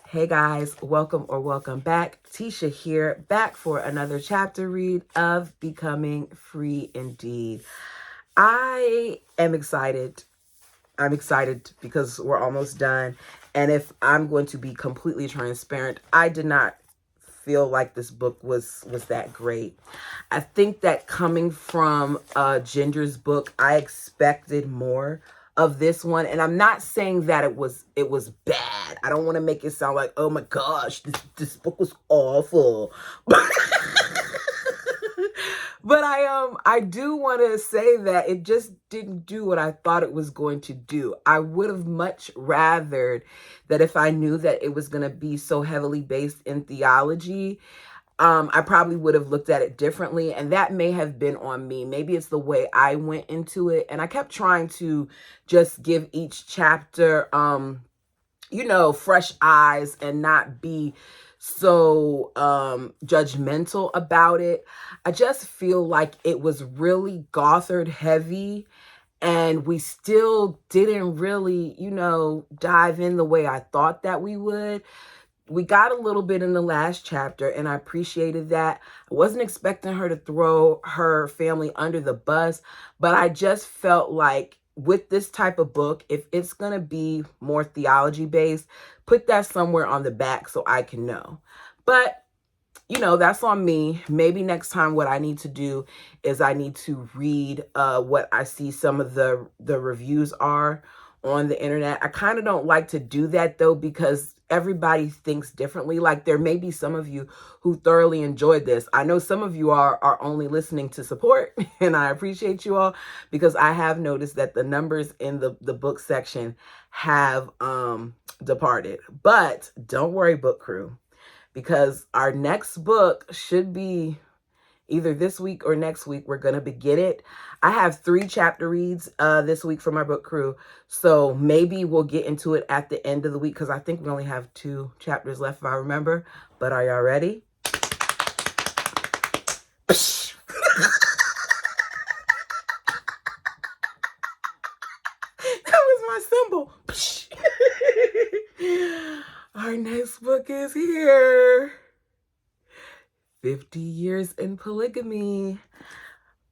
Hey guys, welcome back. Tisha here, back for another chapter read of Becoming Free Indeed. I am excited. I'm excited because we're almost done. And if I'm going to be completely transparent, I did not feel like this book was that great. I think that coming from Ginger's book, I expected more of this one, and I'm not saying that it was bad. I don't want to make it sound like, oh my gosh, this book was awful. But I do want to say that it just didn't do what I thought it was going to do. I would have much rathered that if I knew that it was going to be so heavily based in theology, I probably would have looked at it differently, and that may have been on me. Maybe it's the way I went into it, and I kept trying to just give each chapter, fresh eyes and not be so judgmental about it. I just feel like it was really Gothard heavy, and we still didn't really, dive in the way I thought that we would. We got a little bit in the last chapter, and I appreciated that. I wasn't expecting her to throw her family under the bus, but I just felt like with this type of book, if it's going to be more theology based, put that somewhere on the back so I can know. But that's on me. Maybe next time what I need to do is I need to read what I see some of the reviews are on the internet. I kind of don't like to do that though, because everybody thinks differently. Like there may be some of you who thoroughly enjoyed this. I know some of you are only listening to support, and I appreciate you all, because I have noticed that the numbers in the book section have departed. But don't worry, book crew, because our next book should be either this week or next week. We're going to begin it. I have 3 chapter reads this week for my book crew. So maybe we'll get into it at the end of the week, because I think we only have 2 chapters left, if I remember. But are y'all ready? That was my symbol. Our next book is here. 50 Years in Polygamy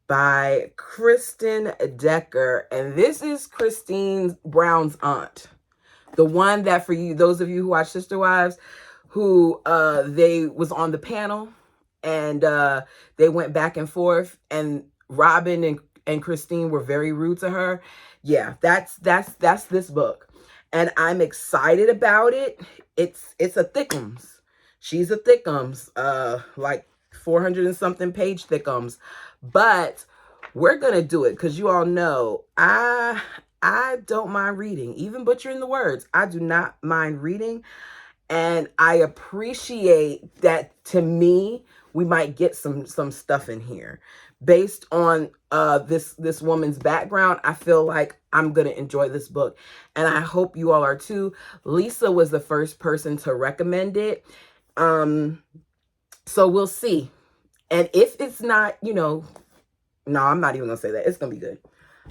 by Kristen Decker. And this is Christine Brown's aunt. The one that, for you, those of you who watch Sister Wives, who they was on the panel, and they went back and forth, and Robin and Christine were very rude to her. Yeah, that's this book. And I'm excited about it. It's a thickums. She's a thickums, like 400 and something page thickums. But we're going to do it because you all know I don't mind reading, even butchering the words. I do not mind reading. And I appreciate that. To me, we might get some stuff in here based on this woman's background. I feel like I'm going to enjoy this book, and I hope you all are too. Lisa was the first person to recommend it. So we'll see. And if it's not, no, I'm not even gonna say that. It's gonna be good.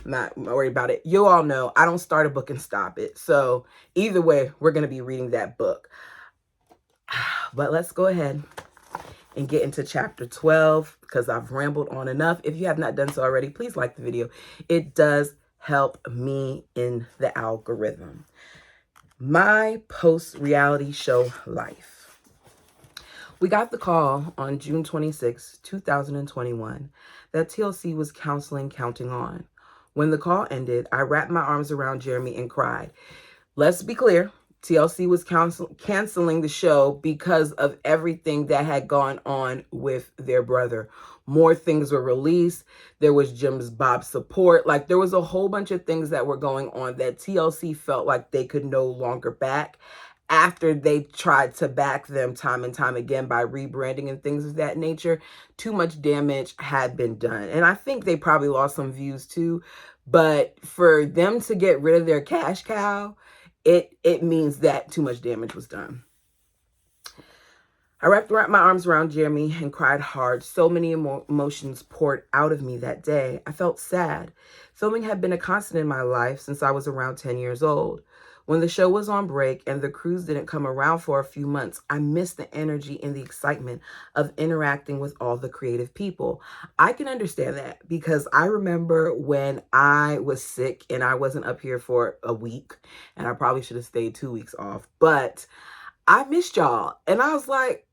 I'm not worried about it. You all know I don't start a book and stop it. So either way, we're gonna be reading that book. But let's go ahead and get into chapter 12, because I've rambled on enough. If you have not done so already, please like the video. It does help me in the algorithm. My post-reality show life. We got the call on June 26, 2021, that TLC was counseling Counting On. When the call ended, I wrapped my arms around Jeremy and cried. Let's be clear, TLC was canceling the show because of everything that had gone on with their brother. More things were released. There was Jim's Bob support. Like, there was a whole bunch of things that were going on that TLC felt like they could no longer back, after they tried to back them time and time again by rebranding and things of that nature. Too much damage had been done. And I think they probably lost some views too. But for them to get rid of their cash cow, it means that too much damage was done. I wrapped my arms around Jeremy and cried hard. So many emotions poured out of me that day. I felt sad. Filming had been a constant in my life since I was around 10 years old. When the show was on break and the crews didn't come around for a few months, I missed the energy and the excitement of interacting with all the creative people. I can understand that because I remember when I was sick and I wasn't up here for a week, and I probably should have stayed 2 weeks off, but I missed y'all. And I was like,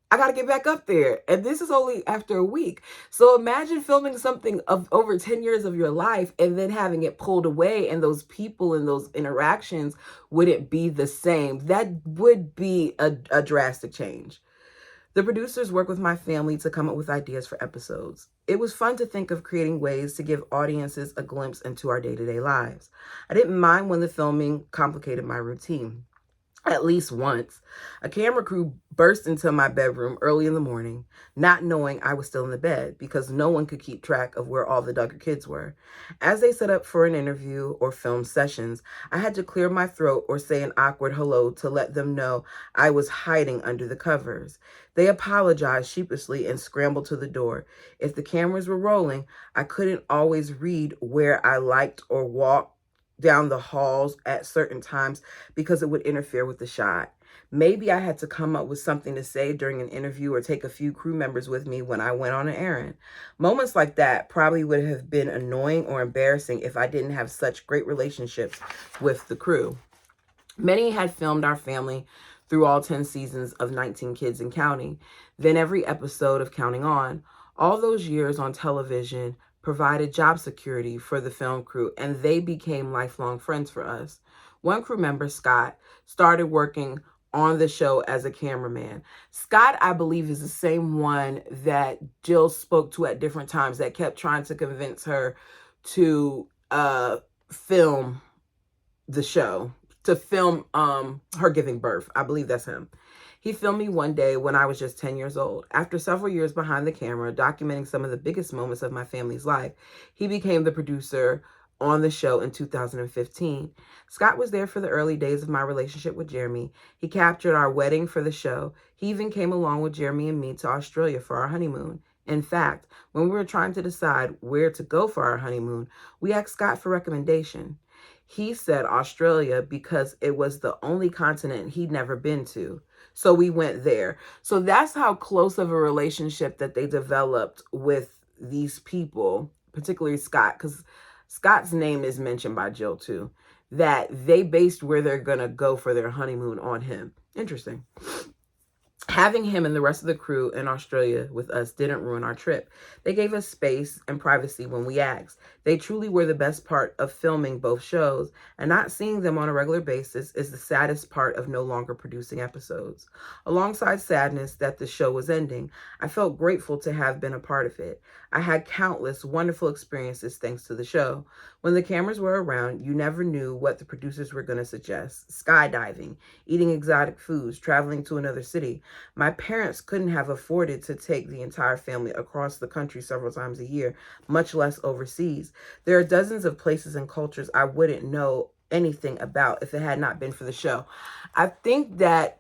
I got to get back up there. And this is only after a week. So imagine filming something of over 10 years of your life and then having it pulled away, and those people and those interactions wouldn't be the same. That would be a drastic change. The producers worked with my family to come up with ideas for episodes. It was fun to think of creating ways to give audiences a glimpse into our day-to-day lives. I didn't mind when the filming complicated my routine. At least once, a camera crew burst into my bedroom early in the morning, not knowing I was still in the bed because no one could keep track of where all the Duggar kids were. As they set up for an interview or film sessions, I had to clear my throat or say an awkward hello to let them know I was hiding under the covers. They apologized sheepishly and scrambled to the door. If the cameras were rolling, I couldn't always read where I liked or walked down the halls at certain times because it would interfere with the shot. Maybe I had to come up with something to say during an interview or take a few crew members with me when I went on an errand. Moments like that probably would have been annoying or embarrassing if I didn't have such great relationships with the crew. Many had filmed our family through all 10 seasons of 19 Kids and Counting, then every episode of Counting On. All those years on television provided job security for the film crew, and they became lifelong friends for us. One crew member, Scott, started working on the show as a cameraman. Scott, I believe, is the same one that Jill spoke to at different times that kept trying to convince her to film the show, to film her giving birth. I believe that's him. He filmed me one day when I was just 10 years old. After several years behind the camera, documenting some of the biggest moments of my family's life, he became the producer on the show in 2015. Scott was there for the early days of my relationship with Jeremy. He captured our wedding for the show. He even came along with Jeremy and me to Australia for our honeymoon. In fact, when we were trying to decide where to go for our honeymoon, we asked Scott for recommendation. He said Australia because it was the only continent he'd never been to. So we went there. So that's how close of a relationship that they developed with these people, particularly Scott, because Scott's name is mentioned by Jill too, that they based where they're going to go for their honeymoon on him. Interesting. Having him and the rest of the crew in Australia with us didn't ruin our trip. They gave us space and privacy when we asked. They truly were the best part of filming both shows, and not seeing them on a regular basis is the saddest part of no longer producing episodes. Alongside sadness that the show was ending, I felt grateful to have been a part of it. I had countless wonderful experiences thanks to the show. When the cameras were around, you never knew what the producers were going to suggest. Skydiving, eating exotic foods, traveling to another city. My parents couldn't have afforded to take the entire family across the country several times a year, much less overseas. There are dozens of places and cultures I wouldn't know anything about if it had not been for the show. I think that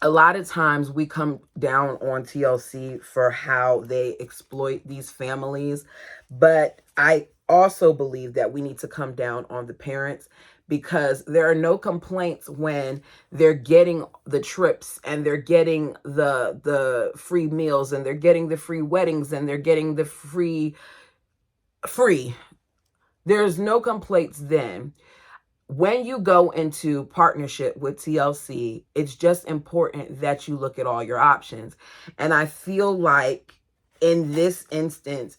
a lot of times we come down on TLC for how they exploit these families, but I also believe that we need to come down on the parents, because there are no complaints when they're getting the trips and they're getting the free meals and they're getting the free weddings and they're getting the free. There's no complaints then. When you go into partnership with TLC, it's just important that you look at all your options. And I feel like in this instance,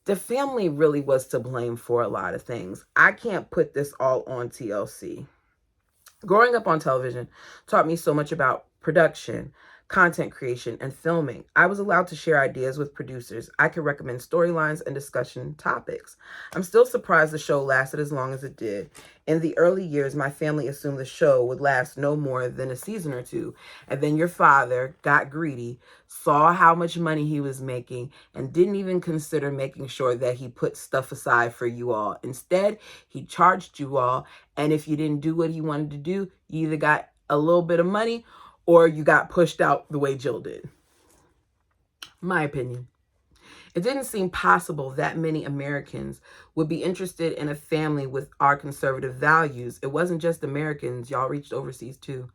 the family really was to blame for a lot of things. I can't put this all on TLC. Growing up on television taught me so much about production, content creation, and filming. I was allowed to share ideas with producers. I could recommend storylines and discussion topics. I'm still surprised the show lasted as long as it did. In the early years, my family assumed the show would last no more than a season or two. And then your father got greedy, saw how much money he was making, and didn't even consider making sure that he put stuff aside for you all. Instead, he charged you all. And if you didn't do what he wanted to do, you either got a little bit of money or you got pushed out the way Jill did. My opinion. It didn't seem possible that many Americans would be interested in a family with our conservative values. It wasn't just Americans, y'all reached overseas too.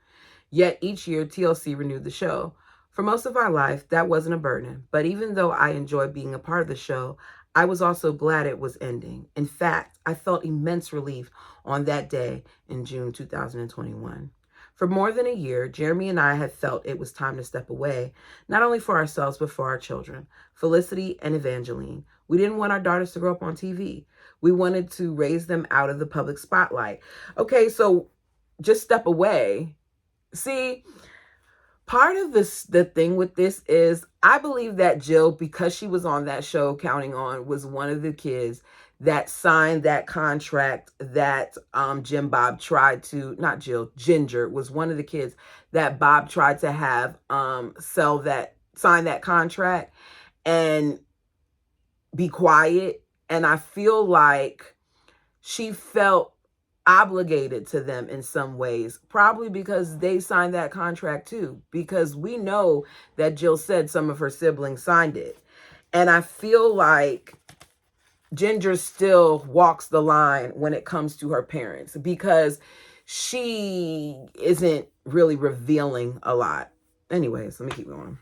Yet each year, TLC renewed the show. For most of our life, that wasn't a burden. But even though I enjoyed being a part of the show, I was also glad it was ending. In fact, I felt immense relief on that day in June 2021. For more than a year, Jeremy and I had felt it was time to step away, not only for ourselves, but for our children, Felicity and Evangeline. We didn't want our daughters to grow up on TV. We wanted to raise them out of the public spotlight. Okay, so just step away. See, part of the thing with this is I believe that Jill, because she was on that show Counting On, was one of the kids that signed that contract that Jim Bob tried to, not Jill, Ginger was one of the kids that Bob tried to have sign that contract and be quiet. And I feel like she felt obligated to them in some ways, probably because they signed that contract too, because we know that Jill said some of her siblings signed it. And I feel like Ginger still walks the line when it comes to her parents because she isn't really revealing a lot. Anyways, let me keep going.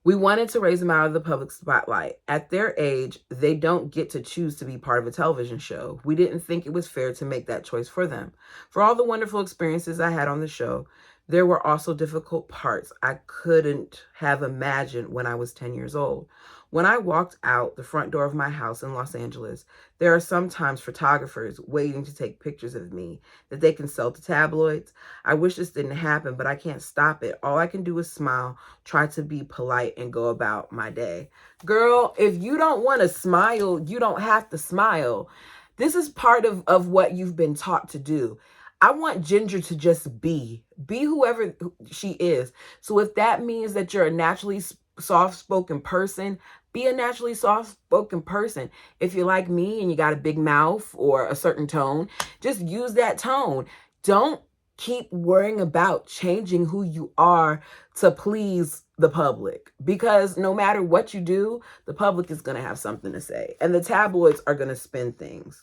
We wanted to raise them out of the public spotlight. At their age, they don't get to choose to be part of a television show. We didn't think it was fair to make that choice for them. For all the wonderful experiences I had on the show, there were also difficult parts I couldn't have imagined when I was 10 years old. When I walked out the front door of my house in Los Angeles, there are sometimes photographers waiting to take pictures of me that they can sell to tabloids. I wish this didn't happen, but I can't stop it. All I can do is smile, try to be polite, and go about my day. Girl, if you don't want to smile, you don't have to smile. This is part of what you've been taught to do. I want Ginger to just be whoever she is. So if that means that you're a naturally soft-spoken person, be a naturally soft-spoken person. If you're like me and you got a big mouth or a certain tone, just use that tone. Don't keep worrying about changing who you are to please the public, because no matter what you do, the public is going to have something to say and the tabloids are going to spin things.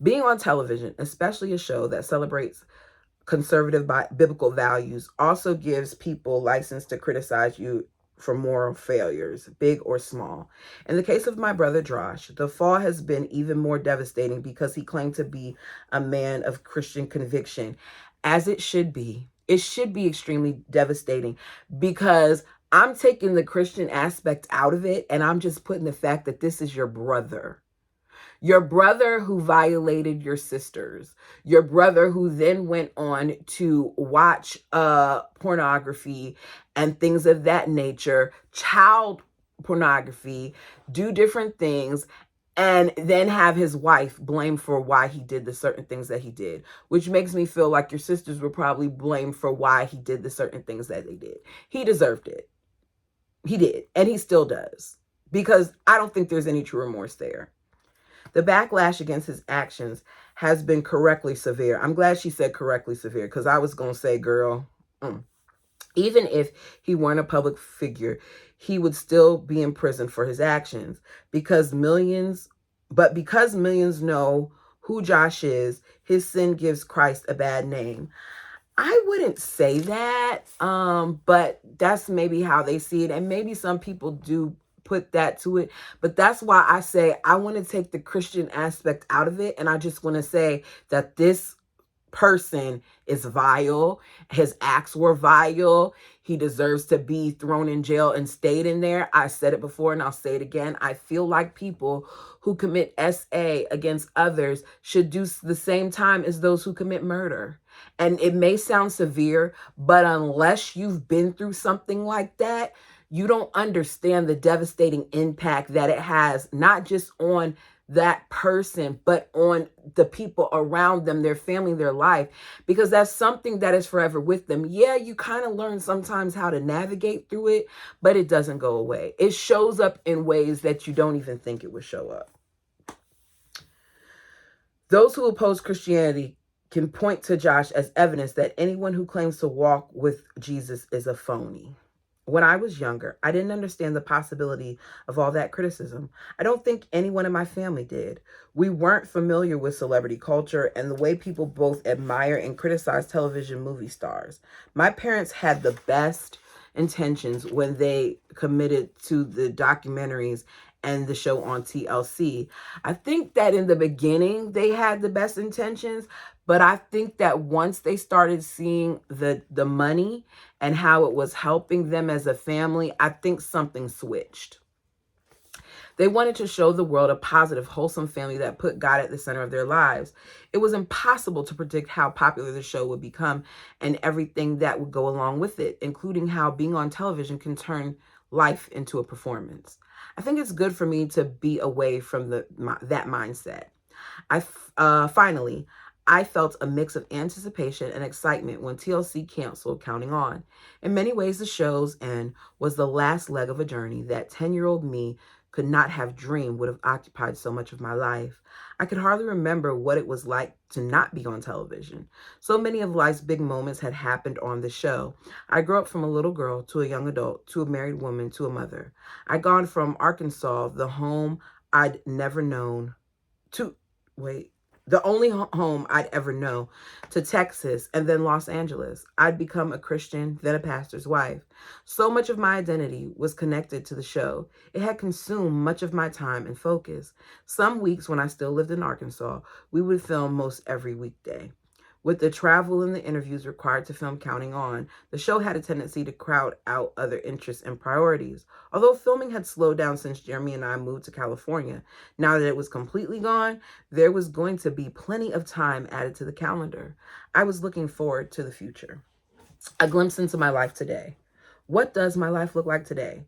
Being on television, especially a show that celebrates conservative biblical values, also gives people license to criticize you for moral failures, big or small. In the case of my brother Josh, the fall has been even more devastating because he claimed to be a man of Christian conviction, as it should be. It should be extremely devastating because I'm taking the Christian aspect out of it and I'm just putting the fact that this is your brother. Your brother who violated your sisters. Your brother who then went on to watch pornography and things of that nature, child pornography, do different things, and then have his wife blamed for why he did the certain things that he did, which makes me feel like your sisters were probably blamed for why he did the certain things that they did. He deserved it. He did, and he still does, because I don't think there's any true remorse there. The backlash against his actions has been correctly severe. I'm glad she said correctly severe, because I was going to say, girl, even if he weren't a public figure, he would still be in prison for his actions because millions know who Josh is, his sin gives Christ a bad name. I wouldn't say that, but that's maybe how they see it. And maybe some people do put that to it, but that's why I say I want to take the Christian aspect out of it. And I just want to say that this person is vile. His acts were vile. He deserves to be thrown in jail and stayed in there. I said it before and I'll say it again. I feel like people who commit SA against others should do the same time as those who commit murder. And it may sound severe, but unless you've been through something like that, you don't understand the devastating impact that it has, not just on that person, but on the people around them, their family, their life, because that's something that is forever with them. Yeah, you kind of learn sometimes how to navigate through it, but it doesn't go away. It shows up in ways that you don't even think it would show up. Those who oppose Christianity can point to Josh as evidence that anyone who claims to walk with Jesus is a phony. When I was younger, I didn't understand the possibility of all that criticism. I don't think anyone in my family did. We weren't familiar with celebrity culture and the way people both admire and criticize television movie stars. My parents had the best intentions when they committed to the documentaries and the show on TLC. I think that in the beginning they had the best intentions, but I think that once they started seeing the money and how it was helping them as a family, I think something switched. They wanted to show the world a positive, wholesome family that put God at the center of their lives. It was impossible to predict how popular the show would become and everything that would go along with it, including how being on television can turn life into a performance. I think it's good for me to be away from that mindset. Finally, I felt a mix of anticipation and excitement when TLC canceled Counting On. In many ways, the show's end was the last leg of a journey that 10-year-old me could not have dreamed would have occupied so much of my life. I could hardly remember what it was like to not be on television. So many of life's big moments had happened on the show. I grew up from a little girl to a young adult, to a married woman, to a mother. I'd gone from Arkansas, the home I'd never known, to, the only home I'd ever know, to Texas, and then Los Angeles. I'd become a Christian, then a pastor's wife. So much of my identity was connected to the show. It had consumed much of my time and focus. Some weeks when I still lived in Arkansas, we would film most every weekday. With the travel and the interviews required to film Counting On, the show had a tendency to crowd out other interests and priorities. Although filming had slowed down since Jeremy and I moved to California, now that it was completely gone, there was going to be plenty of time added to the calendar. I was looking forward to the future. A glimpse into my life today. What does my life look like today?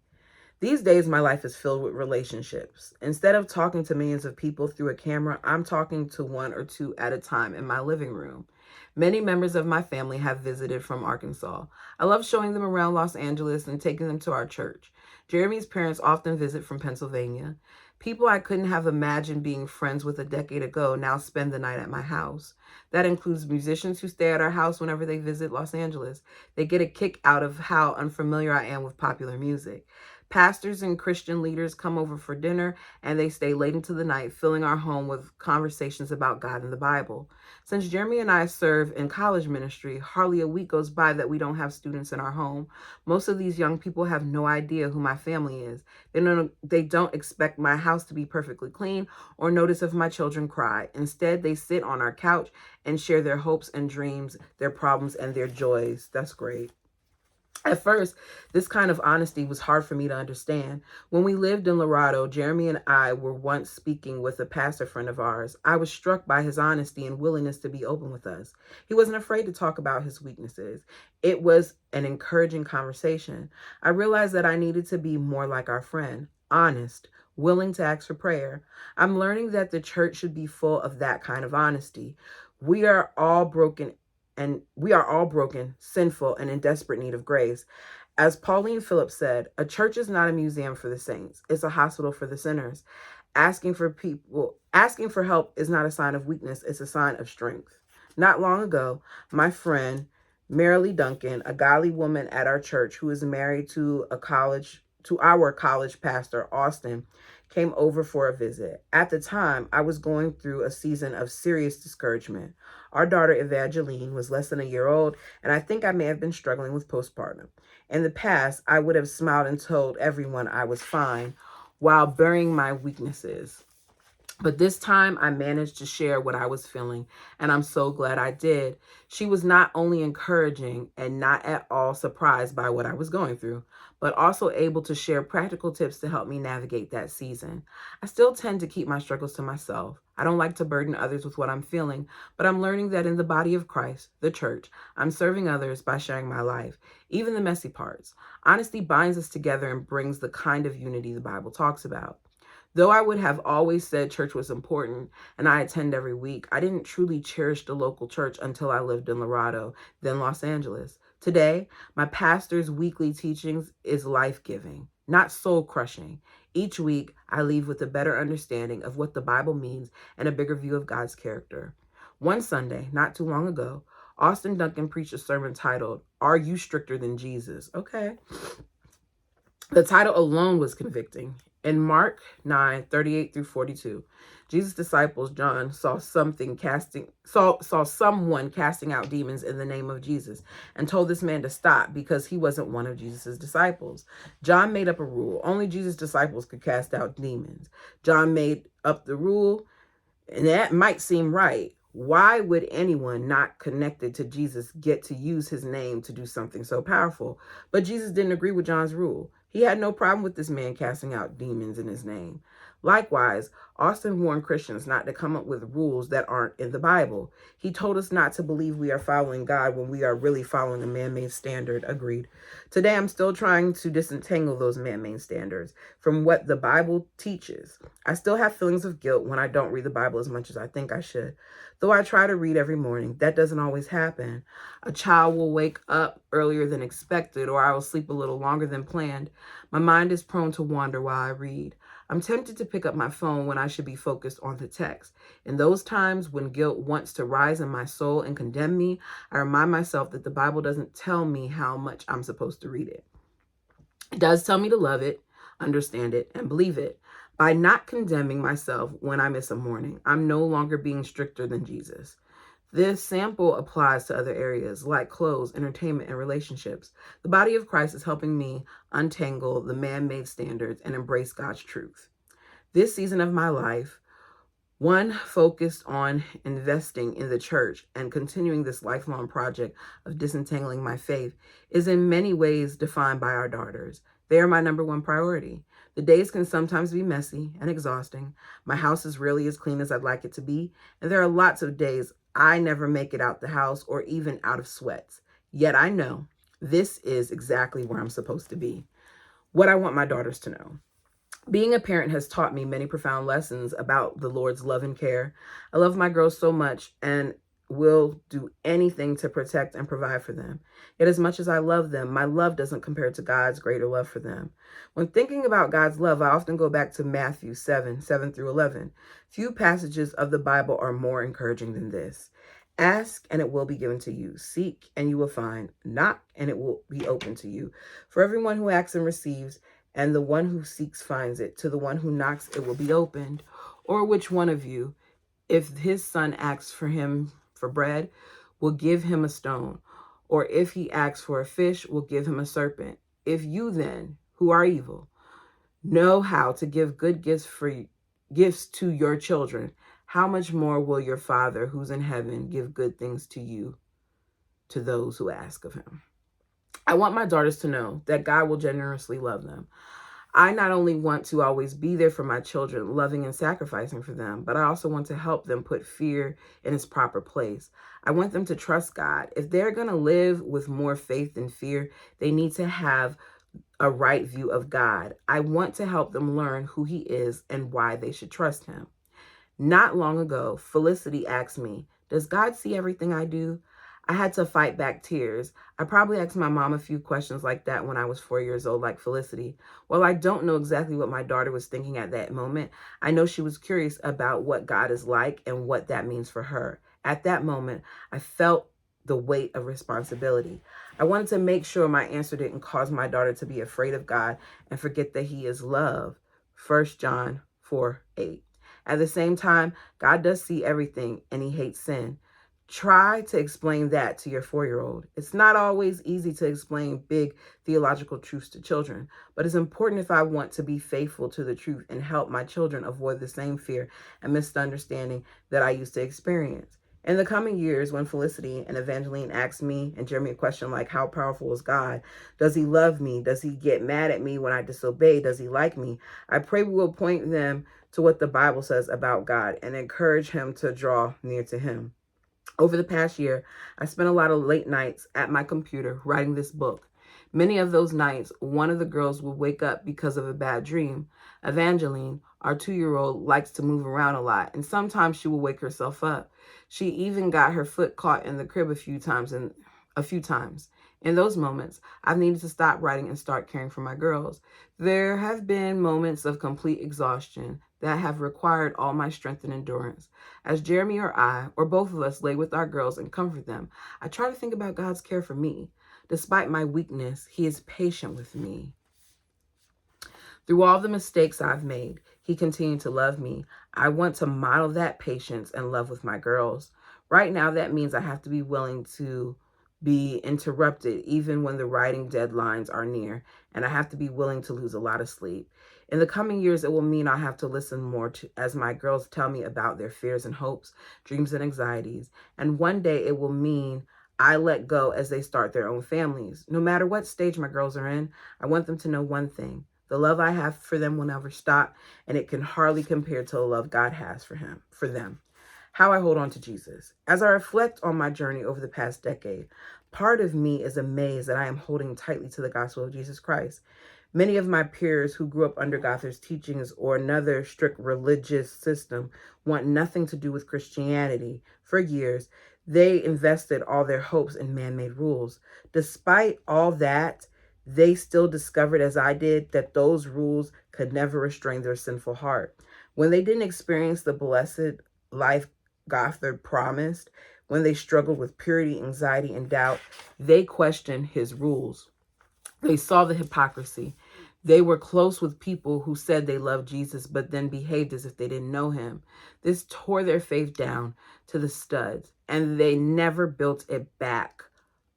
These days, my life is filled with relationships. Instead of talking to millions of people through a camera, I'm talking to one or two at a time in my living room. Many members of my family have visited from Arkansas. I love showing them around Los Angeles and taking them to our church. Jeremy's parents often visit from Pennsylvania. People I couldn't have imagined being friends with a decade ago now spend the night at my house. That includes musicians who stay at our house whenever they visit Los Angeles. They get a kick out of how unfamiliar I am with popular music. Pastors and Christian leaders come over for dinner and they stay late into the night, filling our home with conversations about God and the Bible. Since Jeremy and I serve in college ministry, hardly a week goes by that we don't have students in our home. Most of these young people have no idea who my family is. They don't expect my house to be perfectly clean or notice if my children cry. Instead, they sit on our couch and share their hopes and dreams, their problems and their joys. That's great. At first, this kind of honesty was hard for me to understand. When we lived in Laredo, Jeremy and I were once speaking with a pastor friend of ours. I was struck by his honesty and willingness to be open with us. He wasn't afraid to talk about his weaknesses. It was an encouraging conversation. I realized that I needed to be more like our friend, honest, willing to ask for prayer. I'm learning that the church should be full of that kind of honesty. We are all broken, sinful, and in desperate need of grace. As Pauline Phillips said, a church is not a museum for the saints. It's a hospital for the sinners. Asking for help is not a sign of weakness. It's a sign of strength. Not long ago, my friend, Marilee Duncan, a godly woman at our church who is married to our college pastor, Austin, came over for a visit. At the time, I was going through a season of serious discouragement. Our daughter, Evangeline, was less than a year old, and I think I may have been struggling with postpartum. In the past, I would have smiled and told everyone I was fine while burying my weaknesses. But this time I managed to share what I was feeling, and I'm so glad I did. She was not only encouraging and not at all surprised by what I was going through, but also able to share practical tips to help me navigate that season. I still tend to keep my struggles to myself. I don't like to burden others with what I'm feeling, but I'm learning that in the body of Christ, the church, I'm serving others by sharing my life, even the messy parts. Honesty binds us together and brings the kind of unity the Bible talks about. Though I would have always said church was important and I attend every week, I didn't truly cherish the local church until I lived in Laredo, then Los Angeles. Today, my pastor's weekly teachings is life-giving, not soul-crushing. Each week, I leave with a better understanding of what the Bible means and a bigger view of God's character. One Sunday, not too long ago, Austin Duncan preached a sermon titled, "Are You Stricter Than Jesus?" Okay. The title alone was convicting. In Mark 9:38 through 42, Jesus' disciples, John, saw someone casting out demons in the name of Jesus and told this man to stop because he wasn't one of Jesus' disciples. John made up a rule. Only Jesus' disciples could cast out demons. John made up the rule, and that might seem right. Why would anyone not connected to Jesus get to use his name to do something so powerful? But Jesus didn't agree with John's rule. He had no problem with this man casting out demons in his name. Likewise, Austin warned Christians not to come up with rules that aren't in the Bible. He told us not to believe we are following God when we are really following a man-made standard. Agreed. Today, I'm still trying to disentangle those man-made standards from what the Bible teaches. I still have feelings of guilt when I don't read the Bible as much as I think I should. Though I try to read every morning, that doesn't always happen. A child will wake up earlier than expected, or I will sleep a little longer than planned. My mind is prone to wander while I read. I'm tempted to pick up my phone when I should be focused on the text. In those times when guilt wants to rise in my soul and condemn me, I remind myself that the Bible doesn't tell me how much I'm supposed to read it. It does tell me to love it, understand it, and believe it. By not condemning myself when I miss a morning, I'm no longer being stricter than Jesus. This sample applies to other areas like clothes, entertainment, and relationships. The body of Christ is helping me untangle the man-made standards and embrace God's truth. This season of my life, one focused on investing in the church and continuing this lifelong project of disentangling my faith, is in many ways defined by our daughters. They are my number one priority. The days can sometimes be messy and exhausting. My house is rarely as clean as I'd like it to be, and there are lots of days I never make it out the house or even out of sweats. Yet I know this is exactly where I'm supposed to be. What I want my daughters to know. Being a parent has taught me many profound lessons about the Lord's love and care. I love my girls so much and will do anything to protect and provide for them. Yet as much as I love them, my love doesn't compare to God's greater love for them. When thinking about God's love, I often go back to Matthew 7 through 11. Few passages of the Bible are more encouraging than this. Ask and it will be given to you. Seek and you will find. Knock and it will be open to you. For everyone who asks and receives, and the one who seeks finds it. To the one who knocks, it will be opened. Or which one of you, if his son asks for him for bread, will give him a stone? Or if he asks for a fish, will give him a serpent? If you then, who are evil, know how to give good gifts to your children, how much more will your Father who's in heaven give good things to you, to those who ask of him? I want my daughters to know that God will generously love them. I not only want to always be there for my children, loving and sacrificing for them, but I also want to help them put fear in its proper place. I want them to trust God. If they're going to live with more faith than fear, they need to have a right view of God. I want to help them learn who he is and why they should trust him. Not long ago, Felicity asked me, does God see everything I do? I had to fight back tears. I probably asked my mom a few questions like that when I was 4 years old, like Felicity. While I don't know exactly what my daughter was thinking at that moment, I know she was curious about what God is like and what that means for her. At that moment, I felt the weight of responsibility. I wanted to make sure my answer didn't cause my daughter to be afraid of God and forget that he is love. 1 John 4:8. At the same time, God does see everything and he hates sin. Try to explain that to your 4-year-old. It's not always easy to explain big theological truths to children, but it's important if I want to be faithful to the truth and help my children avoid the same fear and misunderstanding that I used to experience. In the coming years, when Felicity and Evangeline asked me and Jeremy a question like, how powerful is God? Does he love me? Does he get mad at me when I disobey? Does he like me? I pray we will point them to what the Bible says about God and encourage him to draw near to him. Over the past year, I spent a lot of late nights at my computer writing this book. Many of those nights, one of the girls would wake up because of a bad dream. Evangeline, our 2-year-old, likes to move around a lot, and sometimes she will wake herself up. She even got her foot caught in the crib a few times. In those moments, I've needed to stop writing and start caring for my girls. There have been moments of complete exhaustion that have required all my strength and endurance. As Jeremy or I, or both of us, lay with our girls and comfort them, I try to think about God's care for me. Despite my weakness, he is patient with me. Through all the mistakes I've made, he continued to love me. I want to model that patience and love with my girls. Right now, that means I have to be willing to be interrupted even when the writing deadlines are near, and I have to be willing to lose a lot of sleep. In the coming years, it will mean I have to listen more to as my girls tell me about their fears and hopes, dreams and anxieties. And one day it will mean I let go as they start their own families. No matter what stage my girls are in, I want them to know one thing. The love I have for them will never stop, and it can hardly compare to the love God has for them. How I hold on to Jesus. As I reflect on my journey over the past decade, part of me is amazed that I am holding tightly to the gospel of Jesus Christ. Many of my peers who grew up under Gothard's teachings or another strict religious system want nothing to do with Christianity. For years, they invested all their hopes in man-made rules. Despite all that, they still discovered, as I did, that those rules could never restrain their sinful heart. When they didn't experience the blessed life Gothard promised, when they struggled with purity, anxiety, and doubt, they questioned his rules. They saw the hypocrisy. They were close with people who said they loved Jesus, but then behaved as if they didn't know him. This tore their faith down to the studs, and they never built it back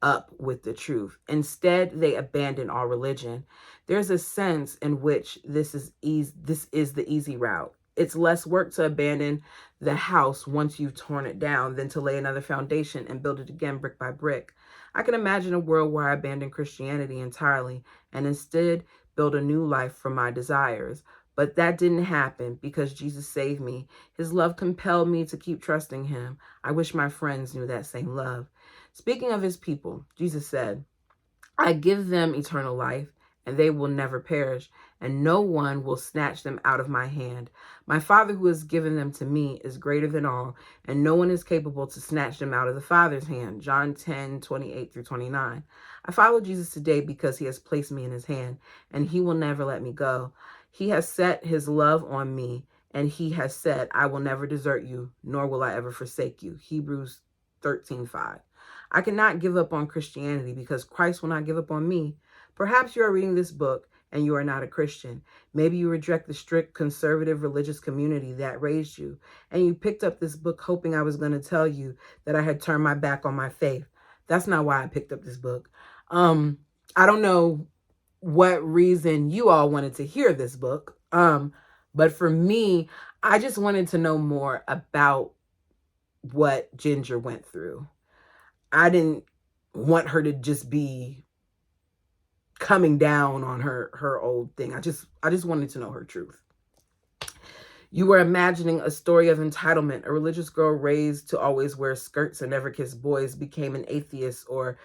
up with the truth. Instead, they abandoned all religion. There's a sense in which this is the easy route. It's less work to abandon the house once you've torn it down than to lay another foundation and build it again brick by brick. I can imagine a world where I abandon Christianity entirely and instead build a new life for my desires. But that didn't happen because Jesus saved me. His love compelled me to keep trusting him. I wish my friends knew that same love. Speaking of his people, Jesus said, I give them eternal life, and they will never perish, and no one will snatch them out of my hand. My Father who has given them to me is greater than all, and no one is capable to snatch them out of the Father's hand. John 10:28-29. I follow Jesus today because he has placed me in his hand, and he will never let me go. He has set his love on me, and he has said, I will never desert you, nor will I ever forsake you. Hebrews 13:5. I cannot give up on Christianity because Christ will not give up on me. Perhaps you are reading this book and you are not a Christian. Maybe you reject the strict conservative religious community that raised you, and you picked up this book hoping I was going to tell you that I had turned my back on my faith. That's not why I picked up this book. I don't know what reason you all wanted to hear this book. But for me, I just wanted to know more about what Ginger went through. I didn't want her to just be coming down on her old thing. I just wanted to know her truth. You were imagining a story of entitlement. A religious girl raised to always wear skirts and never kiss boys became an atheist or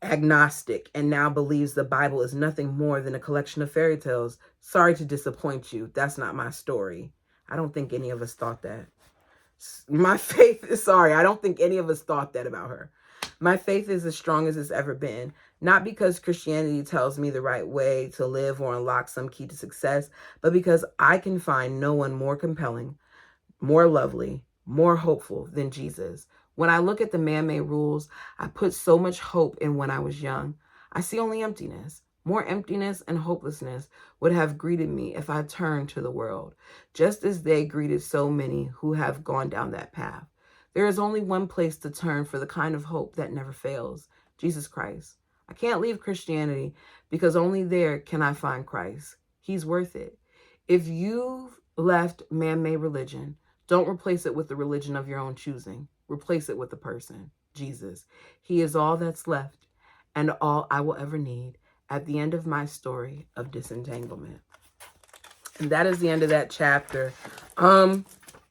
agnostic and now believes the Bible is nothing more than a collection of fairy tales. Sorry to disappoint you. That's not my story. I don't think any of us thought that. I don't think any of us thought that about her. My faith is as strong as it's ever been, not because Christianity tells me the right way to live or unlock some key to success, but because I can find no one more compelling, more lovely, more hopeful than Jesus. When I look at the man-made rules, I put so much hope in when I was young. I see only emptiness. More emptiness and hopelessness would have greeted me if I turned to the world, just as they greeted so many who have gone down that path. There is only one place to turn for the kind of hope that never fails, Jesus Christ. I can't leave Christianity because only there can I find Christ. He's worth it. If you've left man-made religion, don't replace it with the religion of your own choosing. Replace it with the person, Jesus. He is all that's left and all I will ever need at the end of my story of disentanglement. And that is the end of that chapter.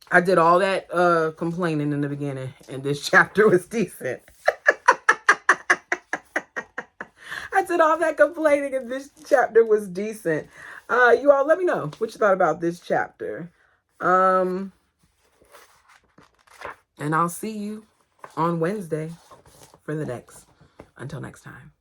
I did all that complaining in the beginning, and this chapter was decent. I did all that complaining, and this chapter was decent. You all let me know what you thought about this chapter. And I'll see you on Wednesday for the next. Until next time.